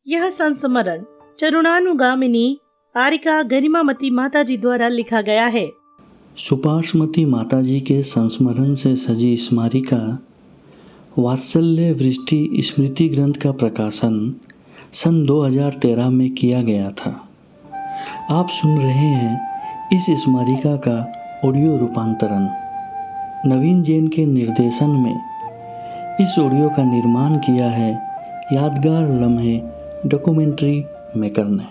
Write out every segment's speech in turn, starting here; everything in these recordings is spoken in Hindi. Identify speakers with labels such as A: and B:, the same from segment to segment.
A: यह संस्मरण चरुणानुगामिनी आरिका गरिमामती माताजी द्वारा लिखा गया है।
B: सुपार्श्वमती माताजी के संस्मरण से सजी स्मारिका वात्सल्य वृष्टि स्मृति ग्रंथ का प्रकाशन सन 2013 में किया गया था। आप सुन रहे हैं इस स्मारिका का ऑडियो रूपांतरण। नवीन जैन के निर्देशन में इस ऑडियो का निर्माण किया है यादगार लम्हे डॉक्यूमेंट्री मेकर ने।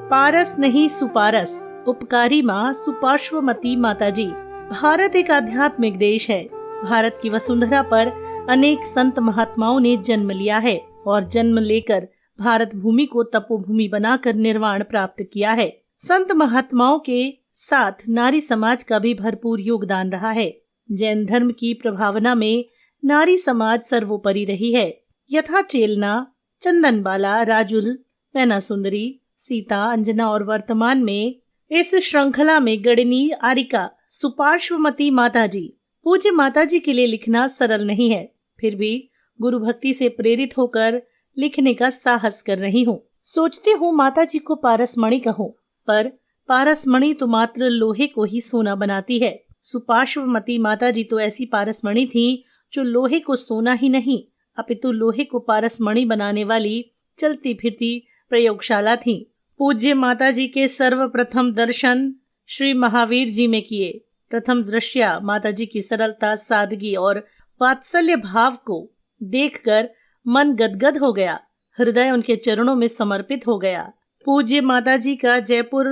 A: पारस नहीं सुपारस, उपकारी माँ सुपार्श्वमती माताजी। भारत एक आध्यात्मिक देश है। भारत की वसुंधरा पर अनेक संत महात्माओं ने जन्म लिया है और जन्म लेकर भारत भूमि को तपोभूमि बनाकर निर्वाण प्राप्त किया है। संत महात्माओं के साथ नारी समाज का भी भरपूर योगदान रहा है। जैन धर्म की प्रभावना में नारी समाज सर्वोपरि रही है। यथा चेलना, चंदनबाला, राजुल, मैना सुंदरी, सीता, अंजना और वर्तमान में इस श्रृंखला में गणनी आरिका सुपार्श्वमती माताजी। पूज्य माताजी के लिए लिखना सरल नहीं है, फिर भी गुरु भक्ति से प्रेरित होकर लिखने का साहस कर रही हूँ। सोचती हूँ माताजी को पारसमणि कहूँ, पर पारसमणि तो मात्र लोहे को ही सोना बनाती है। सुपार्श्वमती माताजी तो ऐसी पारसमणि थी जो लोहे को सोना ही नहीं अपितु लोहे को पारसमणि बनाने वाली चलती फिरती प्रयोगशाला थी। पूज्य माताजी के सर्वप्रथम दर्शन श्री महावीर जी में किए। प्रथम दृश्या माताजी की सरलता, सादगी और वात्सल्य भाव को देखकर मन गदगद हो गया, हृदय उनके चरणों में समर्पित हो गया। पूज्य माताजी का जयपुर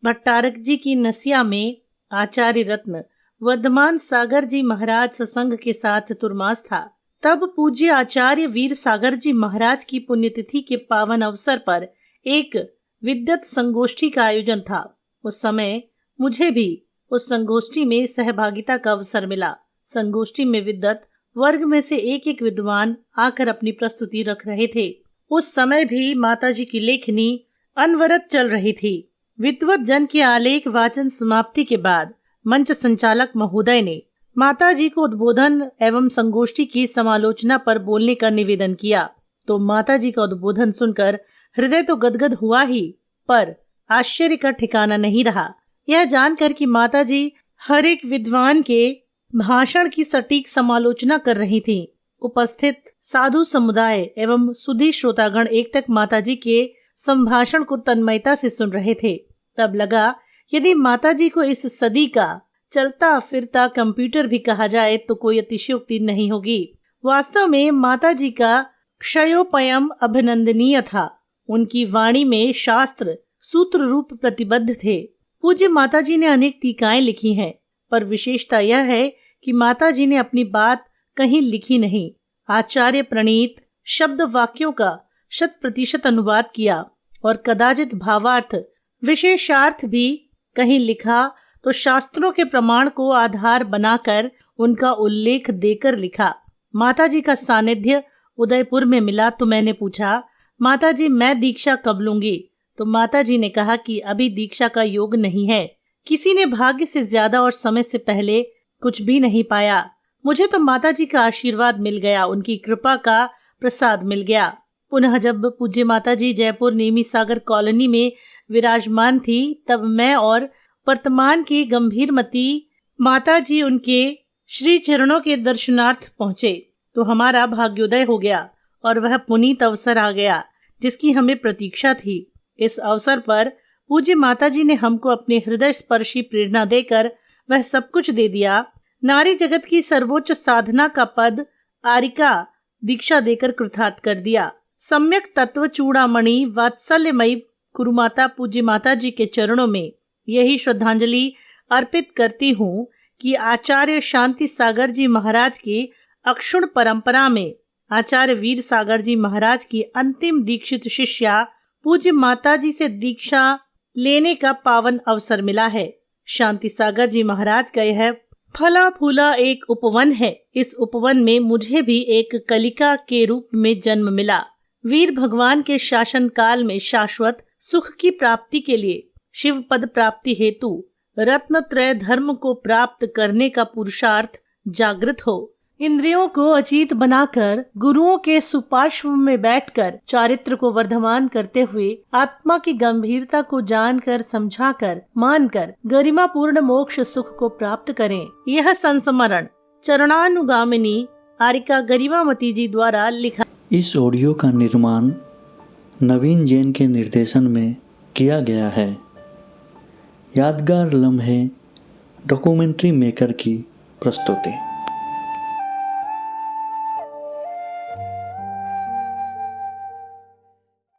A: भट्टारक जी की नसिया में आचार्य रत्न वर्धमान सागर जी महाराज सत्संग के साथ चतुर्मास था। तब पूज्य आचार्य वीर सागर जी महाराज की पुण्यतिथि के पावन अवसर पर एक विद्वत संगोष्ठी का आयोजन था। उस समय मुझे भी उस संगोष्ठी में सहभागिता का अवसर मिला। संगोष्ठी में विद्वत वर्ग में से एक एक विद्वान आकर अपनी प्रस्तुति रख रहे थे। उस समय भी माताजी की लेखनी अनवरत चल रही थी। विद्वत जन के आलेख वाचन समाप्ति के बाद मंच संचालक महोदय ने माताजी को उद्बोधन एवं संगोष्ठी की समालोचना पर बोलने का निवेदन किया। तो माताजी का उद्बोधन सुनकर हृदय तो गदगद हुआ ही, पर आश्चर्य का ठिकाना नहीं रहा। यह जानकर कि माताजी हर एक विद्वान के भाषण की सटीक समालोचना कर रही थी। उपस्थित साधु समुदाय एवं सुधी श्रोतागण एकटक माताजी के संभाषण को तन्मयता से सुन रहे थे। तब लगा यदि माताजी को इस सदी का चलता फिरता कंप्यूटर भी कहा जाए तो कोई अतिशयोक्ति नहीं होगी। वास्तव में माताजी का क्षयोपयम अभिनंदनीय था। उनकी वाणी में शास्त्र सूत्र रूप प्रतिबद्ध थे। पूज्य माताजी ने अनेक टीकाएं लिखी हैं, पर विशेषता यह है कि माताजी ने अपनी बात कहीं लिखी नहीं, आचार्य प्रणीत शब्द वाक्यों का 100% अनुवाद किया और कदाचित भावार्थ विशेषार्थ भी कहीं लिखा तो शास्त्रों के प्रमाण को आधार बनाकर उनका उल्लेख देकर लिखा। माताजी का सानिध्य उदयपुर में मिला तो मैंने पूछा, माताजी मैं दीक्षा कब लूंगी? तो माताजी ने कहा कि अभी दीक्षा का योग नहीं है। किसी ने भाग्य से ज्यादा और समय से पहले कुछ भी नहीं पाया। मुझे तो माताजी का आशीर्वाद मिल गया, उनकी कृपा का प्रसाद मिल गया। पुनः जब पूज्य माताजी जयपुर नेमी सागर कॉलोनी में विराजमान थी, तब मैं और वर्तमान की गंभीरमती माताजी उनके श्री चरणों के दर्शनार्थ पहुँचे तो हमारा भाग्योदय हो गया और वह पुनीत अवसर आ गया जिसकी हमें प्रतीक्षा थी। इस अवसर पर पूज्य माताजी ने हमको अपने हृदय स्पर्शी प्रेरणा देकर वह सब कुछ दे दिया। नारी जगत की सर्वोच्च साधना का पद आरिका दीक्षा देकर कृतार्थ कर दिया। सम्यक तत्व चूड़ामणि वात्सल्यमयी कुरुमाता पूज्य माताजी के चरणों में यही श्रद्धांजलि अर्पित करती हूँ कि आचार्य शांति सागर जी महाराज की अक्षुण परंपरा में आचार्य वीर सागर जी महाराज की अंतिम दीक्षित शिष्या पूज्य माताजी से दीक्षा लेने का पावन अवसर मिला है। शांति सागर जी महाराज का यह फला फूला एक उपवन है। इस उपवन में मुझे भी एक कलिका के रूप में जन्म मिला। वीर भगवान के शासन काल में शाश्वत सुख की प्राप्ति के लिए शिव पद प्राप्ति हेतु रत्नत्रय धर्म को प्राप्त करने का पुरुषार्थ जागृत हो। इंद्रियों को अचीत बनाकर गुरुओं के सुपार्श्व में बैठकर चारित्र को वर्धमान करते हुए आत्मा की गंभीरता को जानकर, समझाकर, मानकर गरिमापूर्ण मोक्ष सुख को प्राप्त करें। यह संस्मरण चरणानुगामिनी आरिका गरिमामती जी द्वारा लिखा।
B: इस ऑडियो का निर्माण नवीन जैन के निर्देशन में किया गया है। यादगार लम्हे डॉक्यूमेंट्री मेकर की प्रस्तुति।